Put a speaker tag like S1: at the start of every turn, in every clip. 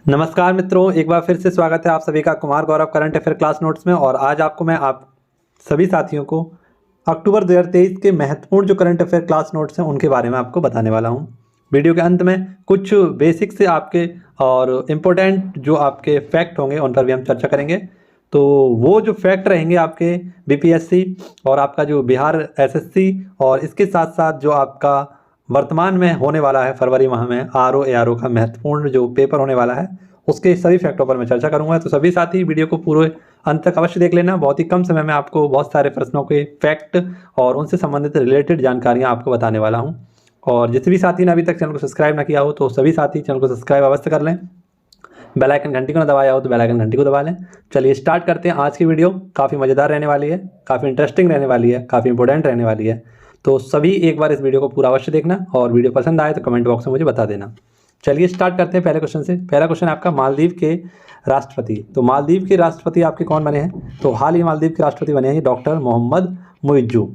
S1: नमस्कार मित्रों, एक बार फिर से स्वागत है आप सभी का Kumar Gaurav current affair class notes में। और आज आपको मैं आप सभी साथियों को अक्टूबर 2023 के महत्वपूर्ण जो करंट अफेयर क्लास नोट्स हैं उनके बारे में आपको बताने वाला हूं। वीडियो के अंत में कुछ बेसिक से आपके और इम्पोर्टेंट जो आपके फैक्ट होंगे उन पर भी हम चर्चा करेंगे। तो वो जो फैक्ट रहेंगे आपके बीपीएससी और आपका जो बिहार एसएससी और इसके साथ साथ जो आपका वर्तमान में होने वाला है फरवरी माह में आरओ एआरओ का महत्वपूर्ण जो पेपर होने वाला है उसके सभी फैक्टों पर मैं चर्चा करूंगा। तो सभी साथी वीडियो को पूरे अंत तक अवश्य देख लेना। बहुत ही कम समय में आपको बहुत सारे प्रश्नों के फैक्ट और उनसे संबंधित रिलेटेड जानकारियां आपको बताने वाला हूं। और जिस भी साथी ने अभी तक चैनल को सब्सक्राइब ना किया हो तो सभी साथी चैनल को सब्सक्राइब अवश्य कर लें। बेल आइकन घंटी को ना दबाया हो तो बेल आइकन घंटी को दबा लें। चलिए स्टार्ट करते हैं। आज की वीडियो काफ़ी मज़ेदार रहने वाली है, काफ़ी इंटरेस्टिंग रहने वाली है, काफ़ी इंपॉर्टेंट रहने वाली है। तो सभी एक बार इस वीडियो को पूरा अवश्य देखना और वीडियो पसंद आए तो कमेंट बॉक्स में मुझे बता देना। चलिए स्टार्ट करते हैं पहले क्वेश्चन से। पहला क्वेश्चन है आपका मालदीव के राष्ट्रपति। तो मालदीव के राष्ट्रपति आपके कौन बने हैं? तो हाल ही मालदीव के राष्ट्रपति बने हैं डॉक्टर मोहम्मद मुइज्जू।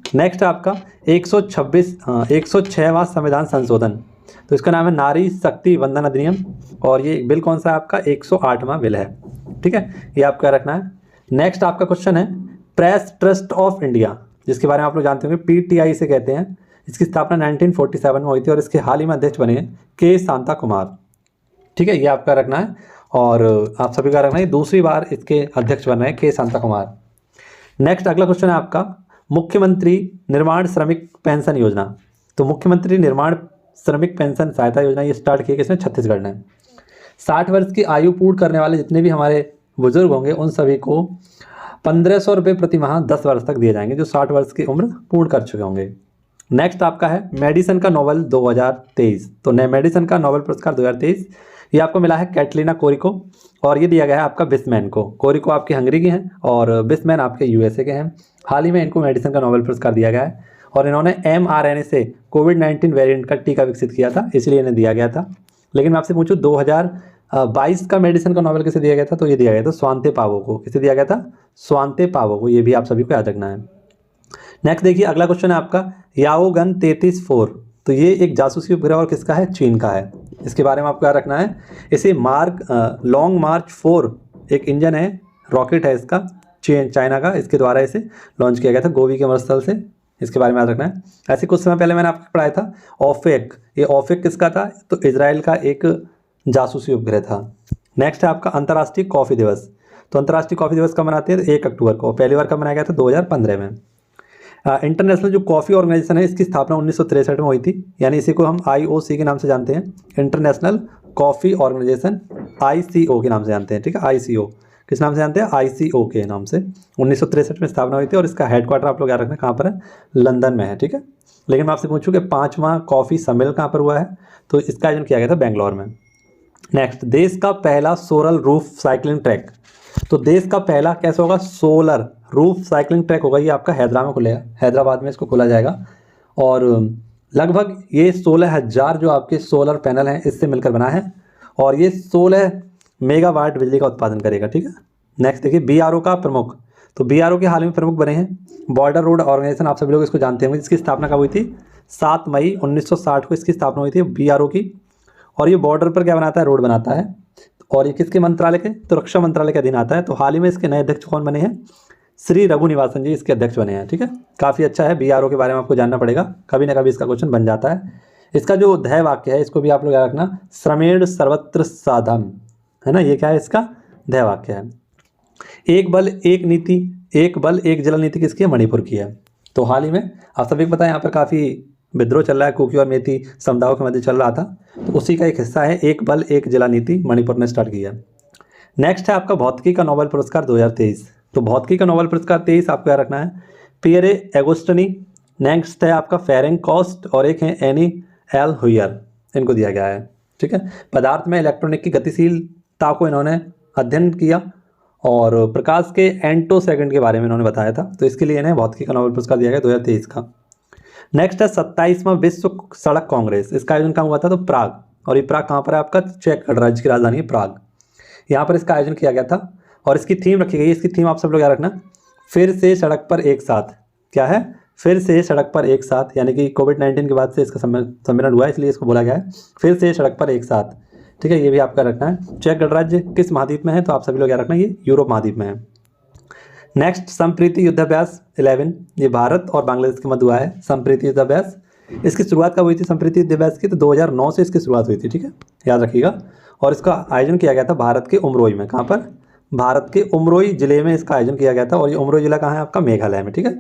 S1: नेक्स्ट है आपका 106वां संविधान संशोधन। तो इसका नाम है नारी शक्ति वंदन अधिनियम और ये बिल कौन सा है आपका 108वां बिल है। ठीक है, ये आपका रखना है। नेक्स्ट आपका क्वेश्चन है प्रेस ट्रस्ट ऑफ इंडिया, जिसके बारे में आप लोग जानते होंगे पीटीआई से कहते हैं। इसकी स्थापना 1947 में हुई थी और इसके हाल ही में अध्यक्ष बने हैं के शांता कुमार। ठीक है, ये आपका रखना है और आप सभी का रखना है। दूसरी बार इसके अध्यक्ष बन रहे हैं के शांता कुमार। नेक्स्ट अगला क्वेश्चन है आपका मुख्यमंत्री निर्माण श्रमिक पेंशन योजना। तो मुख्यमंत्री निर्माण श्रमिक पेंशन सहायता योजना ये स्टार्ट की किसने? छत्तीसगढ़ ने। 60 वर्ष की आयु पूर्ण करने वाले जितने भी हमारे बुजुर्ग होंगे उन सभी को 1500 रुपये प्रति माह 10 वर्ष तक दिए जाएंगे, जो 60 वर्ष की उम्र पूर्ण कर चुके होंगे। नेक्स्ट आपका है मेडिसन का नोबेल 2023। तो मेडिसन का नोबेल पुरस्कार 2023 ये आपको मिला है कैटलीना कोरी को और ये दिया गया है आपका बिस्मैन को। कोरी को आपकी हंगरी की हैं और बिस्मैन आपके यूएसए के हैं। हाल ही में इनको मेडिसन का नोबेल पुरस्कार दिया गया है और इन्होंने mRNA से कोविड-19 वेरिएंट का टीका विकसित किया था, इसलिए इन्हें दिया गया था। लेकिन मैं आपसे पूछूं 2022 का मेडिसिन का नोबेल किसे दिया गया था? तो ये दिया गया था स्वांते पावो को। किसे दिया गया था? स्वांते पावो को। ये भी आप सभी को याद रखना है। नेक्स्ट देखिए अगला क्वेश्चन है आपका याओगन 33-4। तो ये एक जासूसी उपग्रह और किसका है? चीन का है। इसके बारे में आपको याद रखना है। इसे लॉन्ग मार्च 4 एक इंजन है, रॉकेट है इसका, चाइना का, इसके द्वारा इसे लॉन्च किया गया था गोवी के मरुस्थल से। इसके बारे में याद रखना है। ऐसे कुछ समय पहले मैंने आपको पढ़ाया था ऑफेक। ये ऑफेक किसका था? तो इजराइल का एक जासूसी उपग्रह था। नेक्स्ट है आपका अंतर्राष्ट्रीय कॉफ़ी दिवस। तो अंतर्राष्ट्रीय कॉफ़ी दिवस कब मनाते हैं? 1 अक्टूबर को। पहली बार कब मनाया गया था? 2015 में। इंटरनेशनल जो कॉफ़ी ऑर्गेनाइजेशन है इसकी स्थापना 1963 में हुई थी, यानी इसी को हम IOC के नाम से जानते हैं, इंटरनेशनल कॉफ़ी ऑर्गेनाइजेशन, ICO के नाम से जानते हैं। ठीक है, ICO किस नाम से जानते हैं? ICO के नाम से 1963 में स्थापना हुई थी और इसका हेडक्वार्टर आप लोग याद रखना कहाँ पर है? लंदन में है। ठीक है, लेकिन मैं आपसे पूछूँ कि 5वां कॉफ़ी सम्मेलन कहाँ पर हुआ है? तो इसका आयोजन किया गया था बेंगलोर में। नेक्स्ट देश का पहला सोलर रूफ साइकिलिंग ट्रैक। तो देश का पहला कैसा होगा? सोलर रूफ साइकिलिंग ट्रैक होगा। ये आपका हैदराबाद में खुलेगा, हैदराबाद में इसको खोला जाएगा और लगभग ये 16,000 जो आपके सोलर पैनल हैं इससे मिलकर बना है और ये 16 मेगावाट बिजली का उत्पादन करेगा। ठीक है, नेक्स्ट देखिए BRO का प्रमुख। तो BRO के हाल में प्रमुख बने हैं बॉर्डर रोड ऑर्गेनाइजेशन, आप सभी लोग इसको जानते होंगे, जिसकी स्थापना कब हुई थी? 7 मई 1960 को इसकी स्थापना हुई थी BRO की। और ये बॉर्डर पर क्या बनाता है? रोड बनाता है। और ये किसके मंत्रालय के? तो रक्षा मंत्रालय के अधीन आता है। तो हाल ही में इसके नए अध्यक्ष कौन बने हैं? श्री रघुनिवासन जी इसके अध्यक्ष बने हैं। ठीक है, काफ़ी अच्छा है। BRO के बारे में आपको जानना पड़ेगा, कभी ना कभी इसका क्वेश्चन बन जाता है। इसका जो ध्येय वाक्य है इसको भी आप लोग याद रखना, श्रमेण सर्वत्र साधम, है ना, ये क्या है? इसका ध्येय वाक्य है। एक बल एक नीति, एक बल एक जल नीति किसकी है? मणिपुर की है। तो हाल ही में आप सभी को पता है यहाँ पर काफ़ी विद्रोह चल रहा है, कुकी और मेती समुदायों के मध्य चल रहा था, तो उसी का एक हिस्सा है एक बल एक जिला नीति, मणिपुर ने स्टार्ट किया। नेक्स्ट है आपका भौतिकी का नोबेल पुरस्कार 2023। तो भौतिकी का नोबेल पुरस्कार 23 आपको याद रखना है पियरे एगोस्टनी। नेक्स्ट है आपका फेरेंग कॉस्ट और एक है एनी एल हुयर, इनको दिया गया है। ठीक है, पदार्थ में इलेक्ट्रॉनिक की गतिशीलता को इन्होंने अध्ययन किया और प्रकाश के एंटो सेकंड के बारे में इन्होंने बताया था, तो इसके लिए इन्हें भौतिकी का नोबेल पुरस्कार दिया गया 2023 का। नेक्स्ट है 27वां विश्व सड़क कांग्रेस। इसका आयोजन कहाँ हुआ था? तो प्राग। और ये प्राग कहाँ पर है? आपका चेक गणराज्य की राजधानी है प्राग। यहाँ पर इसका आयोजन किया गया था और इसकी थीम रखी गई है। इसकी थीम आप सब लोग याद रखना, फिर से सड़क पर एक साथ। क्या है? फिर से सड़क पर एक साथ, यानी कि कोविड-19 के बाद से इसका सम्मेलन हुआ है, इसलिए इसको बोला गया है फिर से सड़क पर एक साथ। ठीक है, ये भी आपका रखना है। चेक गणराज्य किस महाद्वीप में है, तो आप सभी लोग याद रखना ये यूरोप महाद्वीप में है। नेक्स्ट संप्रीति युद्धाभ्यास 11, ये भारत और बांग्लादेश के मध्य हुआ है संप्रीति युद्धाभ्यास। इसकी शुरुआत कब हुई थी संप्रीति युद्धाभ्यास की, तो 2009 से इसकी शुरुआत हुई थी, ठीक है, याद रखिएगा। और इसका आयोजन किया गया था भारत के उमरोई में। कहाँ पर, भारत के उमरोई जिले में इसका आयोजन किया गया था, और ये उमरोई जिला कहाँ है आपका, मेघालय में, ठीक है।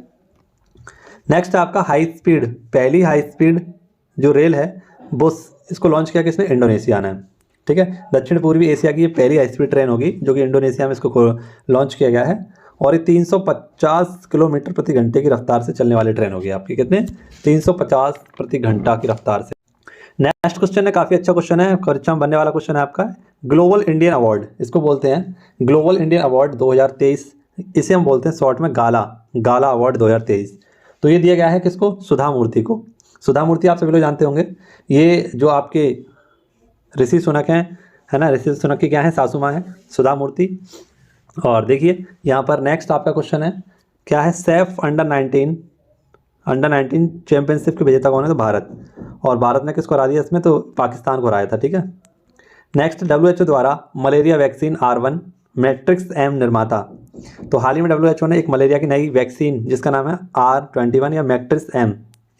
S1: नेक्स्ट आपका हाई स्पीड, पहली हाई स्पीड जो रेल है वो इसको लॉन्च किया किसने, इंडोनेशिया ने, ठीक है। दक्षिण पूर्वी एशिया की ये पहली हाई स्पीड ट्रेन होगी जो कि इंडोनेशिया में इसको लॉन्च किया गया है, और ये 350 किलोमीटर प्रति घंटे की रफ्तार से चलने वाली ट्रेन होगी आपकी, कितने, 350 प्रति घंटा की रफ्तार से। नेक्स्ट क्वेश्चन है, काफ़ी अच्छा क्वेश्चन है, परीक्षा में बनने वाला क्वेश्चन है आपका। ग्लोबल इंडियन अवार्ड इसको बोलते हैं, ग्लोबल इंडियन अवार्ड 2023, इसे हम बोलते हैं शॉर्ट में गाला, गाला अवार्ड 2023। तो ये दिया गया है किसको, सुधा मूर्ति को। सुधा मूर्ति आप सभी लोग जानते होंगे, ये जो आपके ऋषि सुनक हैं, है ना, ऋषि सुनक की क्या है, सासू माँ है सुधा मूर्ति। और देखिए यहाँ पर नेक्स्ट आपका क्वेश्चन है क्या है, सेफ अंडर 19 चैंपियनशिप के विजेता कौन है, तो भारत। और भारत ने किसको हरा दिया इसमें, तो पाकिस्तान को हराया था, ठीक है। नेक्स्ट WHO द्वारा malaria vaccine R1 matrix M निर्माता। तो हाल ही में WHO ने एक मलेरिया की नई वैक्सीन जिसका नाम है R21 या मैट्रिक्स M,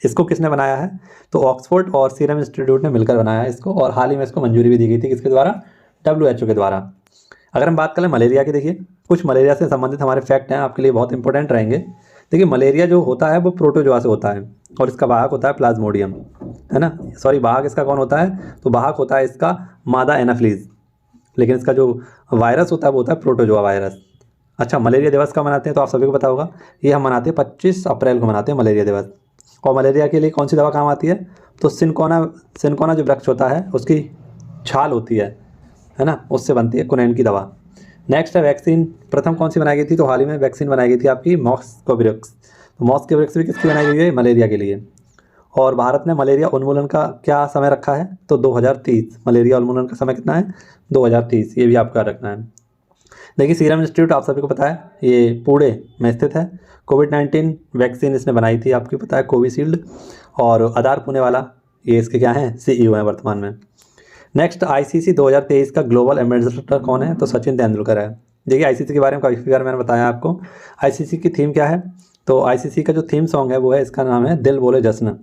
S1: इसको किसने बनाया है, तो ऑक्सफोर्ड और सीरम इंस्टीट्यूट ने मिलकर बनाया है इसको, और हाल ही में इसको मंजूरी भी दी गई थी किसके द्वारा, WHO के द्वारा। अगर हम बात करें मलेरिया की, देखिए कुछ मलेरिया से संबंधित हमारे फैक्ट हैं आपके लिए बहुत इंपॉर्टेंट रहेंगे। देखिए मलेरिया जो होता है वो प्रोटोजोआ से होता है, और इसका वाहक होता है प्लाज्मोडियम, है ना, सॉरी वाहक इसका कौन होता है, तो वाहक होता है इसका मादा एनाफ्लीज, लेकिन इसका जो वायरस होता है वो होता है प्रोटोजोआ वायरस। अच्छा, मलेरिया दिवस कब मनाते हैं, तो आप सभी को पता होगा, ये हम मनाते हैं 25 अप्रैल को मनाते हैं मलेरिया दिवस। और मलेरिया के लिए कौन सी दवा काम आती है, तो सिनकोना जो वृक्ष होता है उसकी छाल होती है ना, उससे बनती है कुनैन की दवा। नेक्स्ट है वैक्सीन, प्रथम कौन सी बनाई गई थी, तो हाल ही में वैक्सीन बनाई गई थी आपकी मॉस्कोविरक्स। तो मॉस्कोविरक्स भी किसकी बनाई गई है, मलेरिया के लिए। और भारत ने मलेरिया उन्मूलन का क्या समय रखा है, तो 2030, मलेरिया उन्मूलन का समय कितना है, 2030, ये भी आपका रखना है। देखिए सीरम इंस्टीट्यूट आप सभी को पता है ये पुणे में स्थित है। कोविड-19 वैक्सीन इसने बनाई थी, आपको पता है कोविशील्ड। और आधार पुणे वाला ये इसके क्या हैं, CEO हैं वर्तमान में। नेक्स्ट ICC 2023 का ग्लोबल एम्बेसडर कौन है, तो सचिन तेंदुलकर है। देखिए ICC के बारे में काफ़ी बार मैंने बताया आपको। ICC की थीम क्या है, तो ICC का जो थीम सॉन्ग है वो है, इसका नाम है दिल बोले जश्न।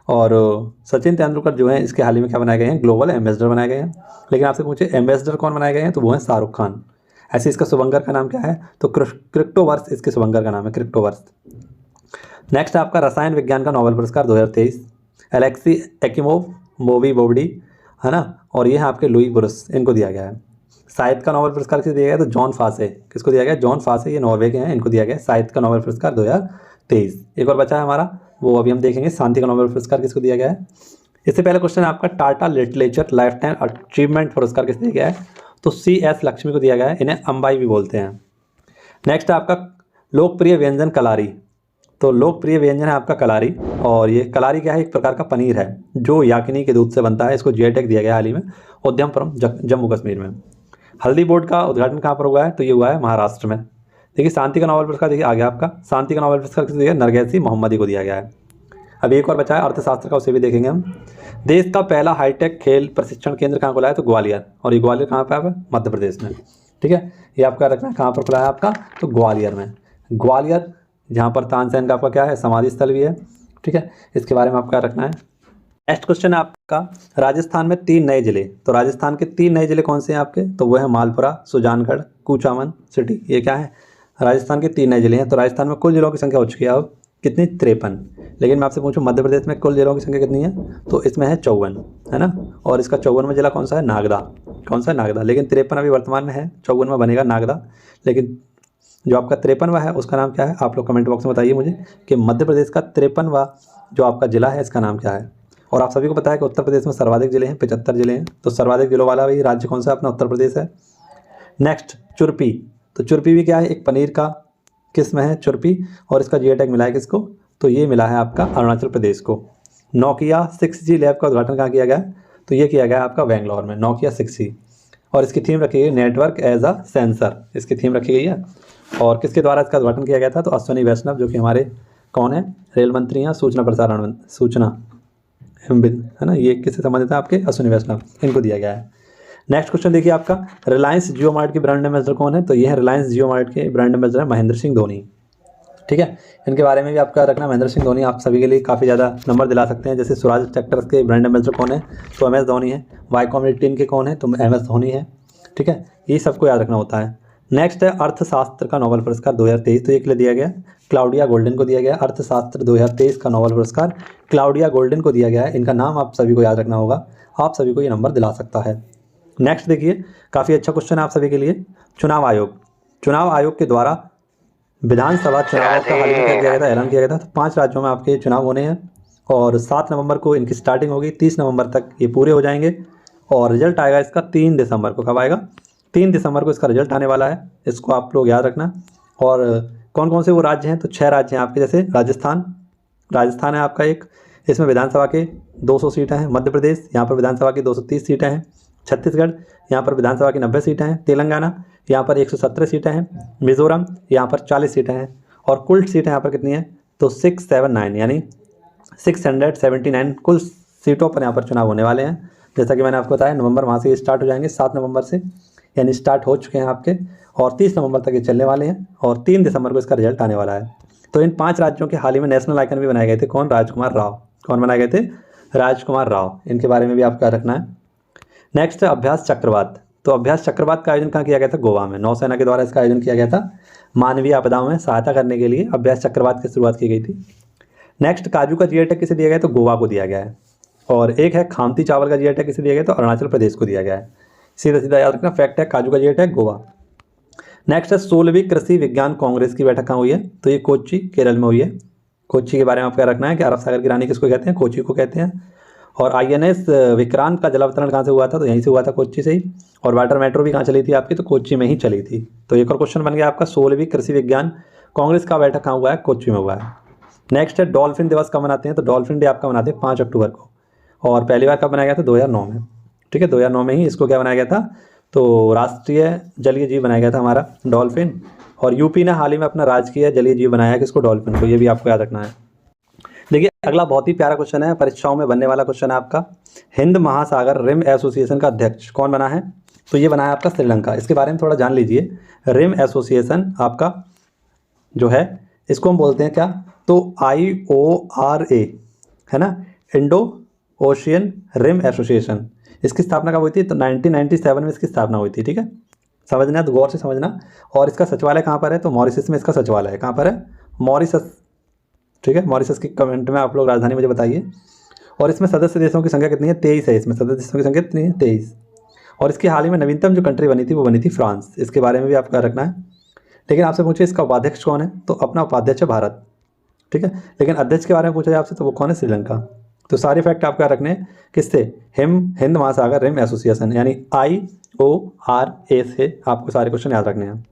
S1: और सचिन तेंदुलकर जो है इसके हाल ही में क्या बनाए गए हैं, ग्लोबल एम्बेसडर बनाए गए हैं। लेकिन आपसे पूछे एम्बेसडर कौन बनाए गए हैं, तो वो है शाहरुख खान। ऐसे इसका शुभंकर का नाम क्या है, तो क्रिप्टोवर्स इसके शुभंकर का नाम है, क्रिप्टोवर्स। नेक्स्ट आपका रसायन विज्ञान का नोबेल पुरस्कार 2023 एलेक्सी एक्सिमोव, मोवी बोबडी, है ना, और ये है आपके लुई ब्रुस, इनको दिया गया है। साहित्य का नोबेल पुरस्कार किसे दिया गया, तो जॉन फासे, किसको दिया गया, जॉन फासे, ये नॉर्वे के हैं, इनको दिया गया साहित्य का नोबेल पुरस्कार 2023। एक और बचा है हमारा, वो अभी हम देखेंगे, शांति का नोबेल पुरस्कार किसको दिया गया है। इससे पहले क्वेश्चन आपका Tata literature life time achievement पुरस्कार किसे दिया गया है, तो CS लक्ष्मी को दिया गया है, इन्हें अंबाई भी बोलते हैं। नेक्स्ट आपका लोकप्रिय व्यंजन कलारी, तो लोकप्रिय व्यंजन है आपका कलारी। और ये कलारी क्या है, एक प्रकार का पनीर है जो याकिनी के दूध से बनता है। इसको GI टैग दिया गया हाल ही में उद्यमपुरम जम्मू कश्मीर में। हल्दी बोर्ड का उद्घाटन कहाँ पर हुआ है, तो ये हुआ है महाराष्ट्र में। देखिए शांति का नोबेल पुरस्कार, देखिए आ गया आपका शांति का नोबेल पुरस्कार किसे दिया गया, नरगैसी मोहम्मदी को दिया गया है। अब एक और बचा है अर्थशास्त्र का, उसे भी देखेंगे हम। देश का पहला हाईटेक खेल प्रशिक्षण केंद्र कहाँ खुला है, तो ग्वालियर। और ये ग्वालियर कहाँ पर है, मध्य प्रदेश में, ठीक है। ये आपका रखना है कहाँ पर खुला है आपका, तो ग्वालियर में। ग्वालियर जहाँ पर तानसेन का आपका क्या है, समाधि स्थल भी है, ठीक है। इसके बारे में आपका रखना है। नेक्स्ट क्वेश्चन है आपका, राजस्थान में 3 नए जिले, तो राजस्थान के 3 नए जिले कौन से हैं आपके, तो वो है मालपुरा, सुजानगढ़, कुचामन सिटी। ये क्या है, राजस्थान के 3 नए जिले हैं। तो राजस्थान में कुल जिलों की संख्या हो चुकी है अब कितनी, 53। लेकिन मैं आपसे पूछूं मध्य प्रदेश में कुल जिलों की संख्या कितनी है, तो इसमें है 54, है ना। और इसका 54वां जिला कौन सा है, नागदा। कौन सा है, नागदा। लेकिन 53 अभी वर्तमान में है, 54वां बनेगा नागदा। लेकिन जो आपका 53वां है उसका नाम क्या है, आप लोग कमेंट बॉक्स में बताइए मुझे कि मध्य प्रदेश का 53वां जो आपका जिला है इसका नाम क्या है। और आप सभी को पता है कि उत्तर प्रदेश में सर्वाधिक जिले हैं, 75 जिले हैं। तो सर्वाधिक जिलों वाला भी राज्य कौन सा है, अपना उत्तर प्रदेश है। नेक्स्ट चुरपी, तो चुरपी भी क्या है, एक पनीर का किस्म है चुरपी, और इसका GI टैग मिला है किसको, तो ये मिला है आपका अरुणाचल प्रदेश को। नोकिया 6G लैब का उद्घाटन कहाँ किया गया, तो ये किया गया आपका बेंगलोर में, नोकिया 6G। और इसकी थीम रखी गई नेटवर्क एज अ सेंसर, इसकी थीम रखी गई है। और किसके द्वारा इसका उद्घाटन किया गया था, तो अश्विनी वैष्णव जो कि हमारे कौन है, रेल मंत्री हैं, सूचना है ना, ये किससे संबंधित है आपके, अश्विनी वैष्णव, इनको दिया गया है। नेक्स्ट क्वेश्चन देखिए आपका, रिलायंस जियो मार्ट के ब्रांड एम्बेसडर कौन है? तो ये है रिलायंस जियो मार्ट के ब्रांड एम्बेसडर है महेंद्र सिंह धोनी। ठीक है, इनके बारे में भी आपका रखना, महेंद्र सिंह धोनी आप सभी के लिए काफ़ी ज़्यादा नंबर दिला सकते हैं। जैसे स्वराज ट्रैक्टर्स के ब्रांड एम्बेसडर कौन है? तो MS धोनी है। वाईकॉम 18 के कौन है? तो MS धोनी है। ठीक है, ये सबको याद रखना होता है। नेक्स्ट है अर्थशास्त्र का नोबेल पुरस्कार 2023, तो ये के लिए दिया गया क्लाउडिया गोल्डन को दिया गया। अर्थशास्त्र 2023 का नोबेल पुरस्कार क्लाउडिया गोल्डन को दिया गया है। इनका नाम आप सभी को याद रखना होगा, आप सभी को ये नंबर दिला सकता है। नेक्स्ट देखिए, काफ़ी अच्छा क्वेश्चन है आप सभी के लिए। चुनाव आयोग के द्वारा विधानसभा चुनाव का हाल ही में क्या किया गया था? ऐलान किया गया था। तो 5 राज्यों में आपके चुनाव होने हैं और 7 नवंबर को इनकी स्टार्टिंग होगी, 30 नवंबर तक ये पूरे हो जाएंगे और रिजल्ट आएगा इसका 3 दिसंबर को। कब आएगा? 3 दिसंबर को इसका रिजल्ट आने वाला है, इसको आप लोग याद रखना। और कौन कौन से वो राज्य हैं? तो 6 राज्य हैं आपके, जैसे राजस्थान है आपका एक, इसमें विधानसभा के 200 सीटें हैं। मध्य प्रदेश, यहाँ पर विधानसभा की 230 सीटें हैं। छत्तीसगढ़, यहाँ पर विधानसभा की 90 सीटें हैं। तेलंगाना, यहाँ पर 117 सीटें हैं। मिजोरम, यहाँ पर 40 सीटें हैं। और कुल सीटें यहाँ पर कितनी हैं? तो 679 यानी 679 कुल सीटों पर यहाँ पर चुनाव होने वाले हैं। जैसा कि मैंने आपको बताया, नवंबर माह से ये स्टार्ट हो जाएंगे, 7 नवंबर से यानी स्टार्ट हो चुके हैं आपके, और 30 नवंबर तक ये चलने वाले हैं और 3 दिसंबर को इसका रिजल्ट आने वाला है। तो इन 5 राज्यों के हाल ही में नेशनल आइकन भी बनाए गए थे। कौन? राजकुमार राव। कौन बनाए गए थे? राजकुमार राव। इनके बारे में भी आपको याद रखना है। नेक्स्ट है अभ्यास चक्रवात। तो अभ्यास चक्रवात का आयोजन कहाँ किया गया था? गोवा में। नौसेना के द्वारा इसका आयोजन किया गया था। मानवीय आपदाओं में सहायता करने के लिए अभ्यास चक्रवात की शुरुआत की गई थी। नेक्स्ट, काजू का जीआई टैग किसे दिया गया? तो गोवा को दिया गया है। और एक है खामती चावल का जीआई टैग किसे दिया गया? तो अरुणाचल प्रदेश को दिया गया है। सीधा सीधा याद रखना, फैक्ट है, काजू का जीआई टैग गोवा। नेक्स्ट है 16वीं कृषि विज्ञान कांग्रेस की बैठक कहाँ हुई है? तो ये कोच्चि, केरल में हुई है। कोच्चि के बारे में आपको क्या रखना है कि अरब सागर की रानी किसको कहते हैं? कोच्चि को कहते हैं। और INS विक्रांत का जलावतरण कहाँ से हुआ था? तो यहीं से हुआ था, कोच्चि से ही। और वाटर मेट्रो भी कहाँ चली थी आपकी? तो कोच्चि में ही चली थी। तो एक और क्वेश्चन बन गया आपका, 16वीं कृषि विज्ञान कांग्रेस का बैठक कहाँ हुआ है? कोच्चि में हुआ है। नेक्स्ट है डॉल्फिन दिवस कब मनाते हैं? तो डॉल्फिन डे आपका मनाते हैं 5 अक्टूबर को। और पहली बार कब बनाया गया था? 2009 में। ठीक है, 2009 में ही इसको क्या बनाया गया था? तो राष्ट्रीय जलीय जीव बनाया गया था हमारा डॉल्फिन। और यूपी ने हाल ही में अपना राजकीय जलीय जीव बनाया है, किसको? डॉल्फिन को। ये भी आपको याद रखना है। देखिए अगला बहुत ही प्यारा क्वेश्चन है, परीक्षाओं में बनने वाला क्वेश्चन है आपका। हिंद महासागर रिम एसोसिएशन का अध्यक्ष कौन बना है? तो ये बना है आपका श्रीलंका। इसके बारे में थोड़ा जान लीजिए। रिम एसोसिएशन आपका जो है, इसको हम बोलते हैं क्या? तो IORA है ना, इंडो ओशियन रिम एसोसिएशन। इसकी स्थापना कब हुई थी? तो 1997 में इसकी स्थापना हुई थी। ठीक है, समझना है तो गौर से समझना। और इसका सचिवालय कहाँ पर है? तो मॉरिशस में इसका सचिवालय है। कहाँ पर है? मॉरिशस। ठीक है, मॉरिशस की कमेंट में आप लोग राजधानी मुझे बताइए। और इसमें सदस्य देशों की संख्या कितनी है? 23 है। इसमें सदस्य देशों की संख्या कितनी है? 23। और इसकी हाल ही में नवीनतम जो कंट्री बनी थी वो बनी थी फ्रांस। इसके बारे में भी आपको रखना है। लेकिन आपसे पूछे इसका उपाध्यक्ष कौन है? तो अपना उपाध्यक्ष है भारत। ठीक है, लेकिन अध्यक्ष के बारे में पूछा जाए आपसे तो वो कौन है? श्रीलंका। तो सारे फैक्ट आपको याद रखने किससे? हिंद महासागर रिम एसोसिएशन यानी IORA से आपको सारे क्वेश्चन याद रखने हैं।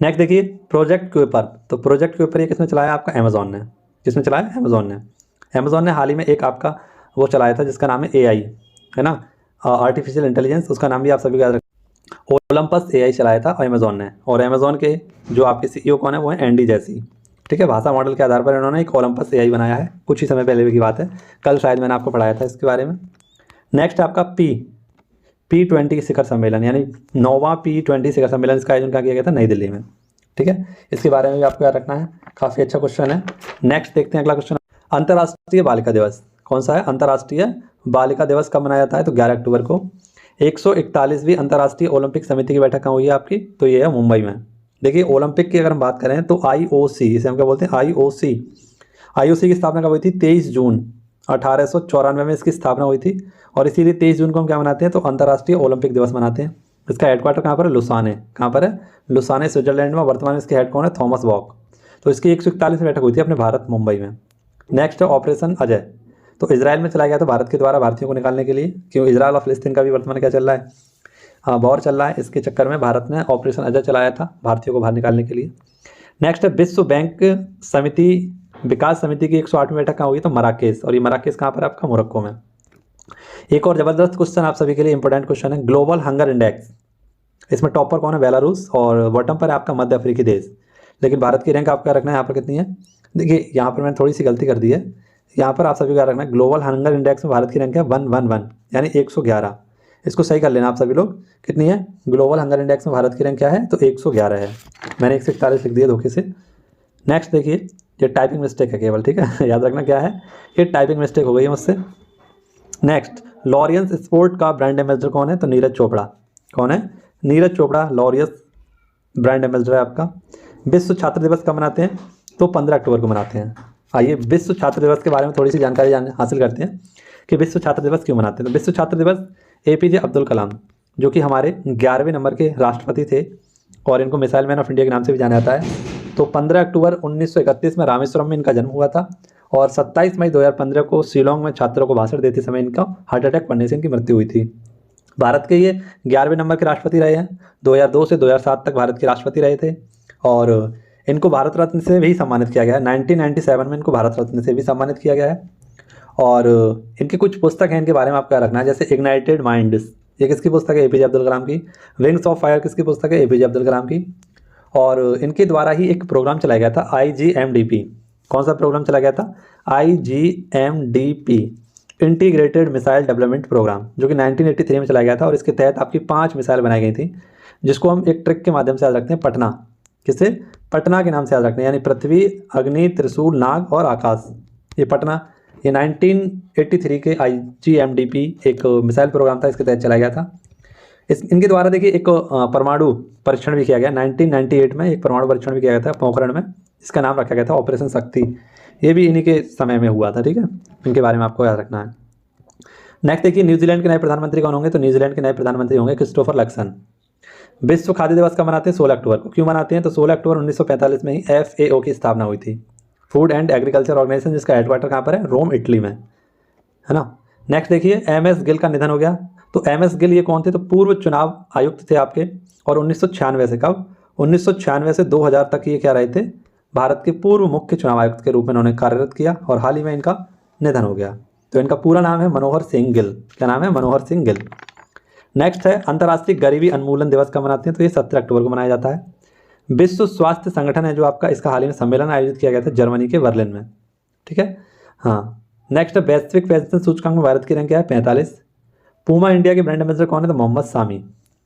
S1: नेक्स्ट देखिए प्रोजेक्ट क्यूपर। तो प्रोजेक्ट क्यूपर ये किसने चलाया? आपका अमेजॉन ने। किसने चलाया? अमेजॉन ने। अमेजॉन ने हाल ही में एक आपका वो चलाया था जिसका नाम है AI, है ना, आर्टिफिशियल इंटेलिजेंस। उसका नाम भी आप सभी को याद रखें। ओलंपस AI चलाया था अमेजॉन ने। और अमेजॉन के जो आपके CEO कौन है? वो है एंडी जैसी। ठीक है, भाषा मॉडल के आधार पर इन्होंने एक ओलंपस AI बनाया है। कुछ ही समय पहले की बात है, कल शायद मैंने आपको पढ़ाया था इसके बारे में। नेक्स्ट आपका P20 शिखर सम्मेलन यानी 9वां P20 शिखर सम्मेलन, इसका आयोजन कहाँ किया गया था? नई दिल्ली में। ठीक है, इसके बारे में भी आपको याद रखना है, काफ़ी अच्छा क्वेश्चन है। नेक्स्ट देखते हैं अगला क्वेश्चन। अंतर्राष्ट्रीय बालिका दिवस कौन सा है? अंतर्राष्ट्रीय बालिका दिवस कब मनाया जाता है? तो 11 अक्टूबर को। 141वीं अंतर्राष्ट्रीय ओलंपिक समिति की बैठक कहाँ हुई है आपकी? तो ये है मुंबई में। देखिए ओलंपिक की अगर हम बात करें तो IOC, इसे हम क्या बोलते हैं? IOC की स्थापना कब हुई थी? 23 जून 1894 में इसकी स्थापना हुई थी। और इसीलिए 23 जून को हम क्या मनाते हैं? तो अंतर्राष्ट्रीय ओलंपिक दिवस मनाते हैं। इसका हेडक्वार्टर कहाँ पर है? लुसाने। कहाँ पर है? लुसाने, स्विट्जरलैंड में। वर्तमान में इसके हेड कौन है? थॉमस बॉक। तो इसकी 141 बैठक हुई थी अपने भारत मुंबई में। नेक्स्ट है ऑपरेशन अजय। तो इजराइल में चलाया गया था भारत के द्वारा भारतीयों को निकालने के लिए, क्यों इजराइल और फिलिस्तीन का भी वर्तमान क्या चल रहा है? वॉर चल रहा है। इसके चक्कर में भारत ने ऑपरेशन अजय चलाया था भारतीयों को बाहर निकालने के लिए। नेक्स्ट है विश्व बैंक समिति विकास समिति की 108वीं बैठक कहाँ हुई? तो मराकेश। और ये मराकेश कहाँ पर है? आपका मोरक्को में। एक और जबरदस्त क्वेश्चन आप सभी के लिए इंपॉर्टेंट क्वेश्चन है, ग्लोबल हंगर इंडेक्स। इसमें टॉपर कौन है? बेलारूस। और बॉटम पर है आपका मध्य अफ्रीकी देश। लेकिन भारत की रैंक आपका रखना है यहाँ पर कितनी है? देखिए यहाँ पर मैंने थोड़ी सी गलती कर दी है। यहाँ पर आप सभी को रखना है ग्लोबल हंगर इंडेक्स में भारत की रैंक है 111 यानी 111। इसको सही कर लेना आप सभी लोग। कितनी है ग्लोबल हंगर इंडेक्स में भारत की रैंक क्या है, तो 111 है। मैंने 141 लिख दिया धोखे से। नेक्स्ट देखिए, ये टाइपिंग मिस्टेक है केवल, ठीक है याद रखना क्या है, ये टाइपिंग मिस्टेक हो गई है मुझसे। नेक्स्ट, लॉरियंस स्पोर्ट का ब्रांड एम्बेसडर कौन है, तो नीरज चोपड़ा। कौन है, Neeraj Chopra Laureus brand ambassador है आपका। विश्व छात्र दिवस कब मनाते हैं, तो 15 अक्टूबर को मनाते हैं। आइए विश्व छात्र दिवस के बारे में थोड़ी सी जानकारी हासिल करते हैं कि विश्व छात्र दिवस क्यों मनाते हैं। तो विश्व छात्र दिवस APJ अब्दुल कलाम, जो कि हमारे 11वें नंबर के राष्ट्रपति थे और इनको मिसाइल मैन ऑफ इंडिया के नाम से भी जाना जाता है। तो 15 अक्टूबर 1931 में रामेश्वरम में इनका जन्म हुआ था और 27 मई 2015 को शिलोंग में छात्रों को भाषण देते समय इनका हार्ट अटैक पड़ने से इनकी मृत्यु हुई थी। भारत के ये 11वें नंबर के राष्ट्रपति रहे हैं। 2002 से 2007 तक भारत के राष्ट्रपति रहे थे और इनको भारत रत्न से भी सम्मानित किया गया है। 1997 में इनको भारत रत्न से भी सम्मानित किया गया है। और इनकी कुछ पुस्तक हैं, इनके बारे में आपका रखना है, जैसे इग्नाइटेड माइंड्स, ये किसकी पुस्तक है, APJ अब्दुल कलाम की। विंग्स ऑफ फायर किसकी पुस्तक है, APJ अब्दुल कलाम की। और इनके द्वारा ही एक प्रोग्राम चलाया गया था IGMDP। कौन सा प्रोग्राम चलाया गया था, IGMDP, integrated missile development program, जो कि 1983 में चलाया गया था। और इसके तहत आपकी 5 मिसाइल बनाई गई थी, जिसको हम एक ट्रिक के माध्यम से याद रखते हैं, पटना। किसे, पटना के नाम से याद रखते हैं, यानी पृथ्वी, अग्नि, त्रिशूल, नाग और आकाश। ये पटना, ये 1983 के IGMDP एक मिसाइल प्रोग्राम था, इसके तहत चलाया गया था। इनके द्वारा देखिए एक परमाणु परीक्षण भी किया गया 1998 में, एक परमाणु परीक्षण भी किया गया था पोखरण में, इसका नाम रखा गया था ऑपरेशन शक्ति। ये भी इन्हीं के समय में हुआ था, ठीक है, इनके बारे में आपको याद रखना है। नेक्स्ट देखिए, न्यूजीलैंड के नए प्रधानमंत्री कौन होंगे, तो न्यूजीलैंड के नए प्रधानमंत्री होंगे क्रिस्टोफर लक्सन। विश्व खाद्य दिवस कब मनाते हैं, 16 अक्टूबर को। क्यों मनाते हैं, तो 16 अक्टूबर 1945 में ही FAO की स्थापना हुई थी, फूड एंड एग्रीकल्चर ऑर्गेनाइजेशन, जिसका हेडक्वार्टर कहाँ पर है, रोम, इटली में, है ना। नेक्स्ट देखिए, MS गिल का निधन हो गया। तो MS गिल ये कौन थे, तो पूर्व चुनाव आयुक्त थे आपके, और 1996 से कब, 1996 से 2000 तक ये क्या रहे थे, भारत के पूर्व मुख्य चुनाव आयुक्त के रूप में उन्होंने कार्यरत किया और हाल ही में इनका निधन हो गया। तो इनका पूरा नाम है मनोहर सिंह गिल। क्या नाम है, मनोहर सिंह गिल। नेक्स्ट है, अंतर्राष्ट्रीय गरीबी उन्मूलन दिवस कब मनाते हैं, तो ये 17 अक्टूबर को मनाया जाता है। विश्व स्वास्थ्य संगठन है जो आपका, इसका हाल ही में सम्मेलन आयोजित किया गया था जर्मनी के बर्लिन में, ठीक है। हाँ, नेक्स्ट है, वैश्विक फैशन सूचकांक में भारत की रैंक क्या है, 45। पूमा इंडिया के ब्रांड एम्बेसडर कौन है, तो मोहम्मद सामी।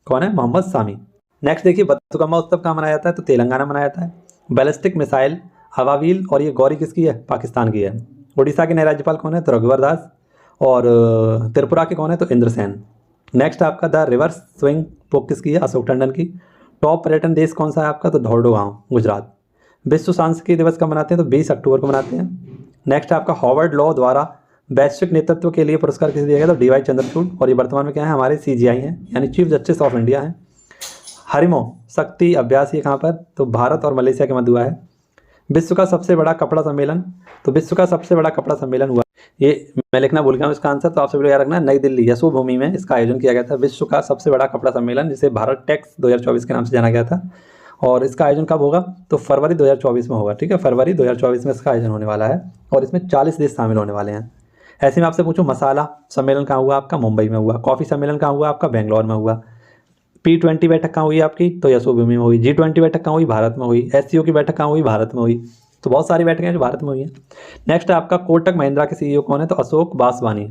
S1: कौन है, मोहम्मद सामी। नेक्स्ट देखिए, बथुकम्मा उत्सव कहाँ मनाया जाता है, तो तेलंगाना मनाया जाता है। बैलिस्टिक मिसाइल हवावील और ये गौरी किसकी है, पाकिस्तान की है। उड़ीसा के नए राज्यपाल कौन है, तो रघुवर दास। और त्रिपुरा के कौन है, तो इंद्रसेन। नेक्स्ट आपका द रिवर्स स्विंग बुक किसकी है, अशोक टंडन की। टॉप पर्यटन देश कौन सा है आपका, तो धौरडो गाँव, गुजरात। विश्व सांख्यिकी दिवस कब मनाते हैं, तो 20 अक्टूबर को मनाते हैं। नेक्स्ट आपका हॉवर्ड लॉ द्वारा वैश्विक नेतृत्व के लिए पुरस्कार किसे दिया गया, तो DY चंद्रचूड़। और ये वर्तमान में क्या है, हमारे CGI हैं, यानी चीफ जस्टिस ऑफ इंडिया हैं। हरिमो शक्ति अभ्यास ये कहाँ पर, तो भारत और मलेशिया के मध्य हुआ है। विश्व का सबसे बड़ा कपड़ा सम्मेलन, तो विश्व का सबसे बड़ा कपड़ा सम्मेलन हुआ, ये मैं लिखना भूल गया हूँ इसका आंसर, तो आप सभी लोग याद रखना, नई दिल्ली यशोभूमि में इसका आयोजन किया गया था। विश्व का सबसे बड़ा कपड़ा सम्मेलन, जिसे भारत टेक्स 2024 के नाम से जाना गया था। और इसका आयोजन कब होगा, तो फरवरी 2024 में होगा, ठीक है, फरवरी 2024 में इसका आयोजन होने वाला है और इसमें 40 देश शामिल होने वाले हैं। ऐसे में आपसे पूछूं, मसाला सम्मेलन कहाँ हुआ आपका, मुंबई में हुआ। कॉफ़ी सम्मेलन कहाँ हुआ आपका, बेंगलोर में हुआ। P20 बैठक कहाँ हुई आपकी, तो यशोभूमि में हुई। G20 बैठक कहाँ हुई, भारत में हुई। SCO की बैठक कहाँ हुई, भारत में हुई। तो बहुत सारी बैठकें जो भारत में हुई हैं। नेक्स्ट आपका कोटक महिंद्रा के CEO कौन है, तो अशोक बासवानी।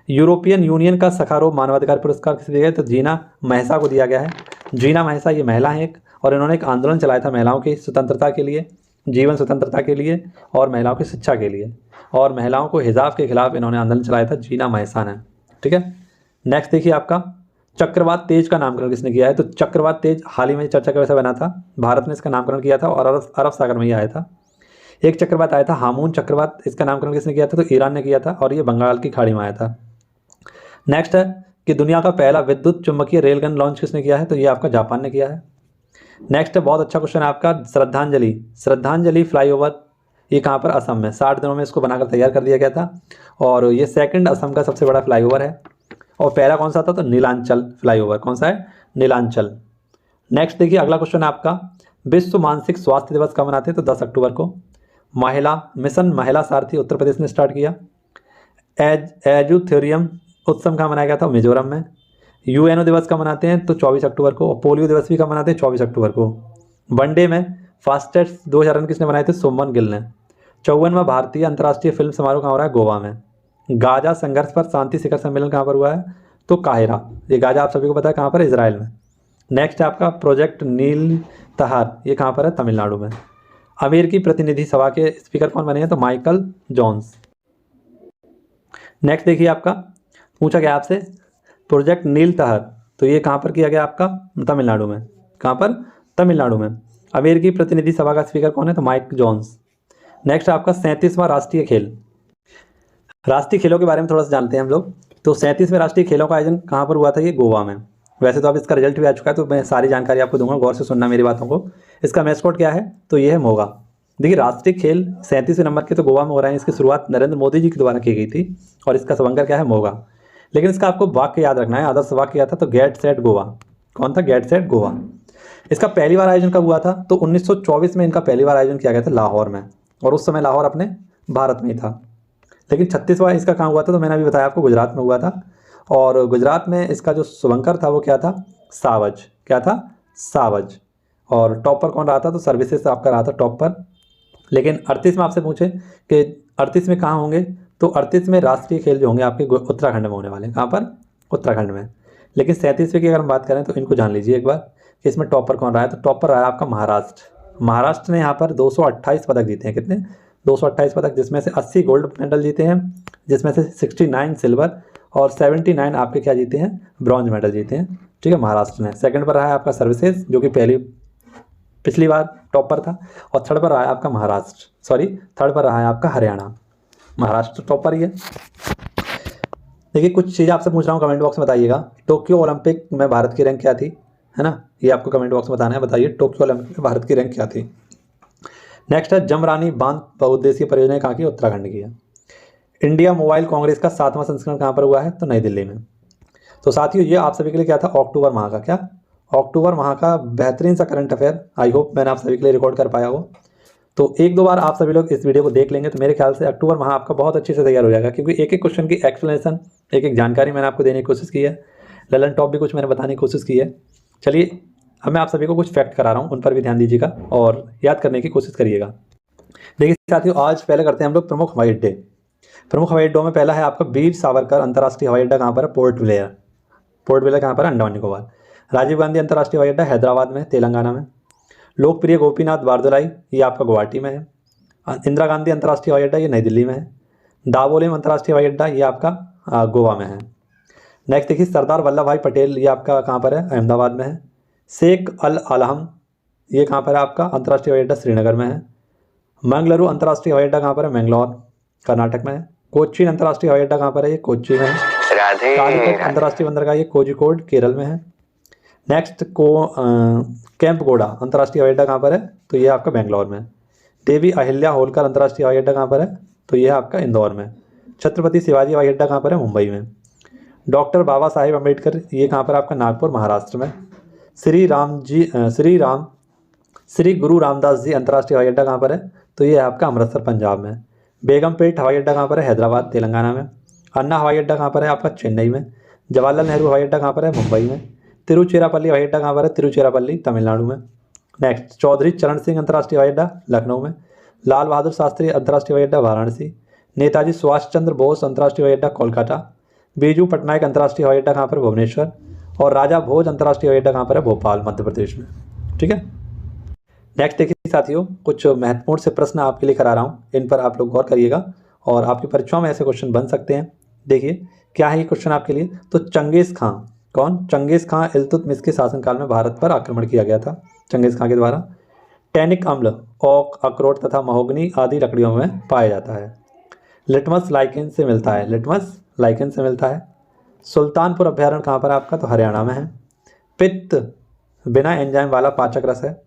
S1: यूरोपियन यूनियन का सखारोव मानवाधिकार पुरस्कार किसे दिया गया, तो जीना महसा को दिया गया है। जीना महसा ये महिला है एक, और इन्होंने एक आंदोलन चलाया था महिलाओं की स्वतंत्रता के लिए, जीवन स्वतंत्रता के लिए और महिलाओं की शिक्षा के लिए, और महिलाओं को हिजाब के खिलाफ इन्होंने आंदोलन चलाया था, जीना महसा ने, ठीक है। नेक्स्ट देखिए, आपका चक्रवात तेज का नामकरण किसने किया है, तो चक्रवात तेज हाल ही में चर्चा का विषय बना था, भारत ने इसका नामकरण किया था और अरब सागर में ही आया था। एक चक्रवात आया था हामून चक्रवात, इसका नामकरण किसने किया था, तो ईरान ने किया था और ये बंगाल की खाड़ी में आया था। नेक्स्ट है कि दुनिया का पहला विद्युत चुंबकीय रेलगन लॉन्च किसने किया है, तो ये आपका जापान ने किया है। नेक्स्ट है, बहुत अच्छा क्वेश्चन है आपका, श्रद्धांजलि फ्लाईओवर, ये कहाँ पर, असम में। 60 दिनों में इसको बनाकर तैयार कर दिया गया था और ये सेकंड असम का सबसे बड़ा फ्लाईओवर है। और पहला कौन सा था, तो नीलांचल फ्लाईओवर। कौन सा है, नीलांचल। नेक्स्ट देखिए, अगला क्वेश्चन है आपका, विश्व मानसिक स्वास्थ्य दिवस कब मनाते हैं, तो 10 अक्टूबर को। महिला मिशन महिला सारथी उत्तर प्रदेश ने स्टार्ट किया। एजुथेरियम उत्सव कहाँ मनाया गया था, मिजोरम में। UNO दिवस कब मनाते हैं, तो 24 अक्टूबर को। और पोलियो दिवस भी कब मनाते हैं, 24 अक्टूबर को। वनडे में फास्टेस्ट 2000 रन किसने बनाए थे, सुमन गिल ने। 54वां भारतीय अंतर्राष्ट्रीय फिल्म समारोह कहाँ हो रहा है, गोवा में। गाजा संघर्ष पर शांति शिखर सम्मेलन कहाँ पर हुआ है, तो काहिरा। ये गाजा आप सभी को पता है कहाँ पर है, इजराइल में। नेक्स्ट है आपका प्रोजेक्ट नील तहार, ये कहाँ पर है, तमिलनाडु में। अमेरिकी प्रतिनिधि सभा के स्पीकर कौन बने हैं, तो माइकल जॉन्स। नेक्स्ट देखिए आपका पूछा गया आपसे प्रोजेक्ट नील तहर, तो ये कहाँ पर किया गया आपका, तमिलनाडु में। कहाँ पर, तमिलनाडु में। अमेरिकी प्रतिनिधि सभा का स्पीकर कौन है, तो माइक जॉन्स। नेक्स्ट आपका 37वां राष्ट्रीय खेल। राष्ट्रीय खेलों के बारे में थोड़ा सा जानते हैं हम लोग। तो 37वें राष्ट्रीय खेलों का आयोजन कहाँ पर हुआ था, ये गोवा में। वैसे तो अब इसका रिजल्ट भी आ चुका है, तो मैं सारी जानकारी आपको दूंगा, गौर से सुनना मेरी बातों को। इसका मैस्कॉट क्या है, तो ये है मोगा। देखिए राष्ट्रीय खेल 37वें नंबर के तो गोवा में हो रहे हैं। इसकी शुरुआत नरेंद्र मोदी जी के द्वारा की गई थी और इसका शुभंकर क्या है, मोगा। लेकिन इसका आपको वाक्य याद रखना है, आदर्श वाक्य क्या था, तो गेट सेट गोवा। कौन था, गेट सेट गोवा। इसका पहली बार आयोजन कब हुआ था, तो 1924 में इनका पहली बार आयोजन किया गया था लाहौर में, और उस समय लाहौर अपने भारत में ही था। लेकिन 36वां इसका कहाँ हुआ था, तो मैंने अभी बताया आपको गुजरात में हुआ था। और गुजरात में इसका जो शुभंकर था वो क्या था, सावज। क्या था, सावज। और टॉपर कौन रहा था, तो सर्विसेज आपका रहा था टॉपर। लेकिन 38 में आपसे पूछे कि 38 में कहाँ होंगे, तो 38 में राष्ट्रीय खेल जो होंगे आपके उत्तराखंड में होने वाले हैं। कहाँ पर, उत्तराखंड में। लेकिन 37वें की अगर हम बात करें तो इनको जान लीजिए एक बार कि इसमें टॉपर कौन रहा है, तो टॉपर रहा है आपका महाराष्ट्र। महाराष्ट्र ने यहाँ पर 228 पदक जीते हैं। कितने, 228 पदक, जिसमें से 80 गोल्ड मेडल जीते हैं, जिसमें से 69 सिल्वर और 79 आपके क्या जीते हैं, ब्रॉन्ज मेडल जीते हैं। ठीक है, महाराष्ट्र ने। सेकंड पर रहा है आपका सर्विसेज, जो कि पिछली बार टॉपर था। और थर्ड पर रहा है आपका महाराष्ट्र, सॉरी थर्ड पर रहा है आपका हरियाणा। महाराष्ट्र टॉपर ही है। देखिए कुछ चीज़ आपसे पूछ रहा हूँ, कमेंट बॉक्स में बताइएगा। टोक्यो ओलंपिक में भारत की रैंक क्या थी, है ना, ये आपको कमेंट बॉक्स में बताना है। बताइए टोक्यो ओलंपिक में भारत की रैंक क्या थी। नेक्स्ट है जमरानी बांध बहुउद्देशीय परियोजना कहाँ की, उत्तराखंड की है। इंडिया मोबाइल कांग्रेस का 7वां संस्करण कहाँ पर हुआ है, तो नई दिल्ली में। तो साथियों ये आप सभी के लिए क्या था, अक्टूबर माह का, क्या, अक्टूबर माह का बेहतरीन सा करंट अफेयर। आई होप मैंने आप सभी के लिए रिकॉर्ड कर पाया हो। तो एक दो बार आप सभी लोग इस वीडियो को देख लेंगे तो मेरे ख्याल से अक्टूबर माह आपका बहुत अच्छे से तैयार हो जाएगा, क्योंकि एक एक क्वेश्चन की एक्सप्लेनेशन, एक एक जानकारी मैंने आपको देने की कोशिश की है। ललन टॉप भी कुछ मैंने बताने की कोशिश की है। चलिए अब मैं आप सभी को कुछ फैक्ट करा रहा हूँ, उन पर भी ध्यान दीजिएगा और याद करने की कोशिश करिएगा। देखिए साथियों आज पहले करते हैं हम लोग प्रमुख हवाई अड्डे। प्रमुख हवाई अड्डों में पहला है आपका वीर सावरकर अंतर्राष्ट्रीय हवाई अड्डा, कहाँ पर है, पोर्ट ब्लेयर। पोर्ट ब्लेयर कहाँ पर है, अंडमान निकोबार। राजीव गांधी अंतर्राष्ट्रीय हवाई अड्डा हैदराबाद में, तेलंगाना में। लोकप्रिय गोपीनाथ बारदोलाई ये आपका गुवाहाटी में है। इंदिरा गांधी अंतर्राष्ट्रीय हवाई अड्डा ये नई दिल्ली में है। दावोलेम अंतर्राष्ट्रीय हवाई अड्डा ये आपका गोवा में है। नेक्स्ट देखिए सरदार वल्लभ भाई पटेल ये आपका कहाँ पर है, अहमदाबाद में है। शेख अल आलम ये कहाँ पर है आपका, अंतर्राष्ट्रीय हवाई अड्डा श्रीनगर में है। मंगलुरु अंतर्राष्ट्रीय हवाई अड्डा कहाँ पर है, मैंगलोर कर्नाटक में है। कोच्चि अंतर्राष्ट्रीय हवाई अड्डा कहाँ पर है, ये कोच्चि में है। कालीकट अंतर्राष्ट्रीय बंदरगाह ये कोझिकोड केरल में है। नेक्स्ट कैंपगोड़ा अंतर्राष्ट्रीय हवाई अड्डा कहाँ पर है, तो ये आपका बेंगलोर में। देवी अहिल्या होलकर अंतर्राष्ट्रीय हवाई अड्डा कहाँ पर है, तो ये आपका इंदौर में। छत्रपति शिवाजी हवाई अड्डा कहाँ पर है, मुंबई में। डॉक्टर बाबा साहेब अम्बेडकर ये कहाँ पर आपका, नागपुर महाराष्ट्र में। श्री गुरु रामदास जी अंतर्राष्ट्रीय हवाई अड्डा कहाँ पर है, तो ये आपका अमृतसर पंजाब में। बेगमपेट हवाई अड्डा कहाँ पर है, हैदराबाद तेलंगाना में। अन्ना हवाई अड्डा कहाँ पर है आपका, चेन्नई में। जवाहरलाल नेहरू हवाई अड्डा कहाँ पर है, मुंबई में। तिरुचिरापल्ली हवाई अड्डा कहाँ पर है, तिरुचिरापल्ली तमिलनाडु में। नेक्स्ट चौधरी चरण सिंह अंतर्राष्ट्रीय हवाई अड्डा लखनऊ में। लाल बहादुर शास्त्री अंतर्राष्ट्रीय हवाई अड्डा वाराणसी। नेताजी सुभाष चंद्र बोस अंतर्राष्ट्रीय हवाई अड्डा कोलकाता। बीजू पटनायक अंतर्राष्ट्रीय हवाई अड्डा कहाँ पर, भुवनेश्वर। और राजा भोज अंतर्राष्ट्रीय हवाई अड्डा कहाँ पर है, भोपाल मध्य प्रदेश में। ठीक है। नेक्स्ट देखिए साथियों कुछ महत्वपूर्ण से प्रश्न आपके लिए करा रहा हूँ, इन पर आप लोग गौर करिएगा और आपकी परीक्षाओं में ऐसे क्वेश्चन बन सकते हैं। देखिए क्या है ये क्वेश्चन आपके लिए, तो चंगेज़ खां कौन, चंगेज़ खां इल्तुतमिश के शासनकाल में भारत पर आक्रमण किया गया था चंगेज़ खां के द्वारा। टैनिक अम्ल ओक अखरोट तथा महोगनी आदि लकड़ियों में पाया जाता है। लिटमस लाइकेन से मिलता है, लिटमस लाइकेन से मिलता है। सुल्तानपुर अभ्यारण्य कहाँ पर आपका, तो हरियाणा में है। पित्त बिना एंजाइम वाला पाचक रस है।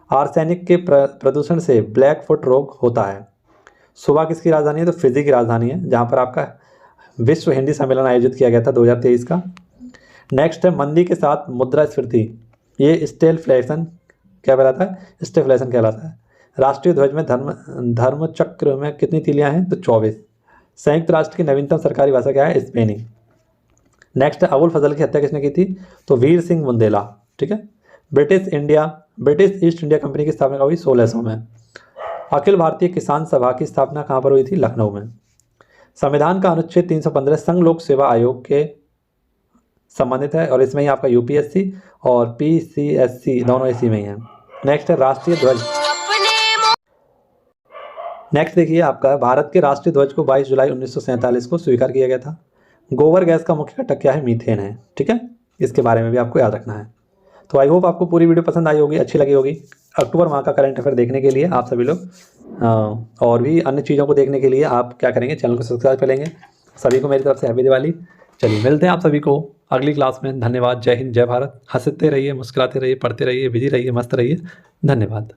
S1: आर्सेनिक के प्रदूषण से ब्लैक फुट रोग होता है। सुबह किसकी राजधानी है, तो फिजी की राजधानी है, जहाँ पर आपका विश्व हिंदी सम्मेलन आयोजित किया गया था 2023 का। नेक्स्ट है मंदी के साथ मुद्रास्फीति, ये स्टेलफ्लेशन क्या कहलाता है, स्टेफ्लेशन कहलाता है। राष्ट्रीय ध्वज में धर्म चक्र में कितनी तीलियां हैं, तो 24। संयुक्त राष्ट्र की नवीनतम सरकारी भाषा क्या है, स्पेनी। नेक्स्ट है अबुल फजल की हत्या किसने की थी, तो वीर सिंह बुंदेला। ठीक है। ब्रिटिश ईस्ट इंडिया कंपनी की स्थापना हुई 1600 में। अखिल भारतीय किसान सभा की स्थापना कहाँ पर हुई थी, लखनऊ में। संविधान का अनुच्छेद 315 संघ लोक सेवा आयोग के संबंधित है और इसमें ही आपका यूपीएससी और पीसीएससी दोनों इसी में ही है। नेक्स्ट है राष्ट्रीय ध्वज। नेक्स्ट देखिए आपका भारत के राष्ट्रीय ध्वज को 22 जुलाई 1947 को स्वीकार किया गया था। गोबर गैस का मुख्य घटक क्या है? मीथेन है। ठीक है, इसके बारे में भी आपको याद रखना है। तो आई होप आपको पूरी वीडियो पसंद आई होगी, अच्छी लगी होगी। अक्टूबर माह का करंट अफेयर देखने के लिए आप सभी लोग और भी अन्य चीज़ों को देखने के लिए आप क्या करेंगे, चैनल को सब्सक्राइब कर लेंगे। सभी को मेरी तरफ से हैप्पी दिवाली। चलिए मिलते हैं आप सभी को अगली क्लास में। धन्यवाद। जय हिंद, जय भारत। हंसते रहिए, मुस्कुराते रहिए, पढ़ते रहिए, बिजी रहिए, मस्त रहिए। धन्यवाद।